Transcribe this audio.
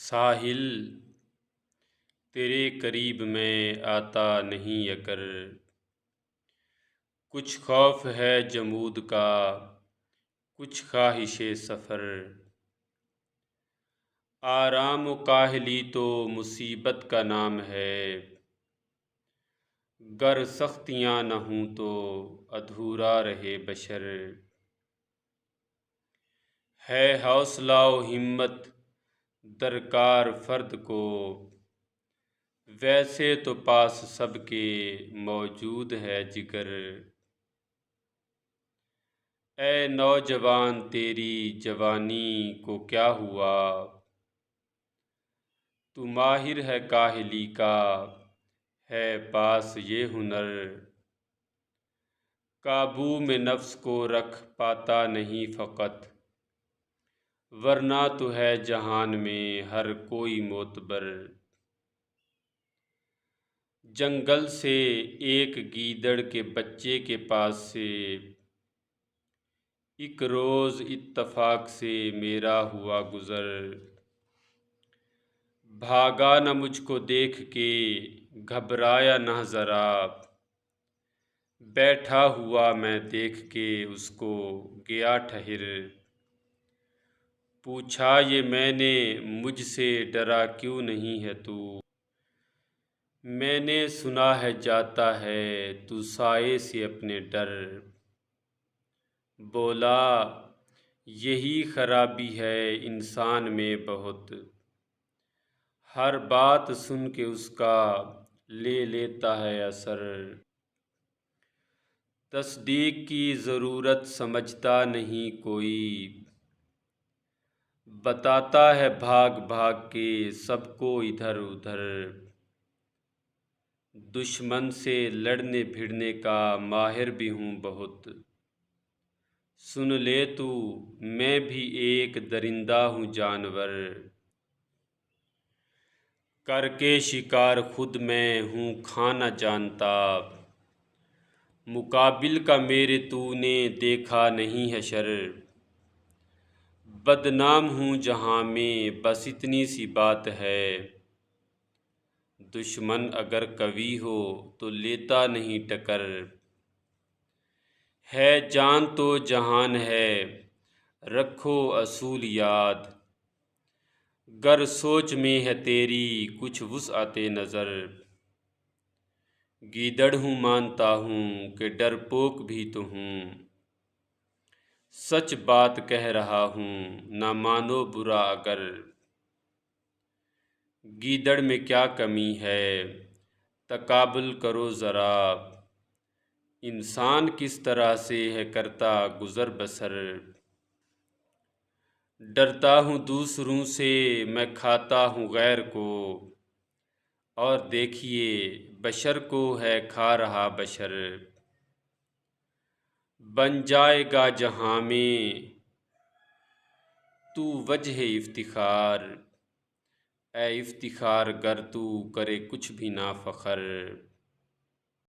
ساحل تیرے قریب میں آتا نہیں اگر، کچھ خوف ہے جمود کا، کچھ خواہش سفر۔ آرام و کاہلی تو مصیبت کا نام ہے، گر سختیاں نہ ہوں تو ادھورا رہے بشر۔ ہے حوصلہ و ہمت درکار فرد کو، ویسے تو پاس سب کے موجود ہے جگر۔ اے نوجوان تیری جوانی کو کیا ہوا، تو ماہر ہے کاہلی کا، ہے پاس یہ ہنر۔ قابو میں نفس کو رکھ پاتا نہیں فقط، ورنہ تو ہے جہان میں ہر کوئی معتبر۔ جنگل سے ایک گیدڑ کے بچے کے پاس سے، ایک روز اتفاق سے میرا ہوا گزر۔ بھاگا نہ مجھ کو دیکھ کے، گھبرایا نہ ذرا، بیٹھا ہوا میں دیکھ کے اس کو گیا ٹھہر۔ پوچھا یہ میں نے مجھ سے ڈرا کیوں نہیں ہے تو، میں نے سنا ہے جاتا ہے تو سائے سے اپنے ڈر۔ بولا یہی خرابی ہے انسان میں بہت، ہر بات سن کے اس کا لے لیتا ہے اثر۔ تصدیق کی ضرورت سمجھتا نہیں کوئی، بتاتا ہے بھاگ بھاگ کے سب کو ادھر ادھر۔ دشمن سے لڑنے بھڑنے کا ماہر بھی ہوں بہت، سن لے تو میں بھی ایک درندہ ہوں جانور۔ کر کے شکار خود میں ہوں کھانا جانتا، مقابل کا میرے تو نے دیکھا نہیں حشر۔ بدنام ہوں جہاں میں بس اتنی سی بات ہے، دشمن اگر قوی ہو تو لیتا نہیں ٹکر۔ ہے جان تو جہان ہے رکھو اصول یاد، گر سوچ میں ہے تیری کچھ وسعت نظر۔ گیدڑ ہوں مانتا ہوں کہ ڈرپوک بھی تو ہوں، سچ بات کہہ رہا ہوں نہ مانو برا اگر۔ گیدڑ میں کیا کمی ہے تقابل کرو ذرا، انسان کس طرح سے ہے کرتا گزر بسر۔ ڈرتا ہوں دوسروں سے میں کھاتا ہوں غیر کو، اور دیکھیے بشر کو ہے کھا رہا بشر۔ بن جائے گا جہاں میں تو وجہ افتخار، اے افتخار گر تو کرے کچھ بھی نہ فخر۔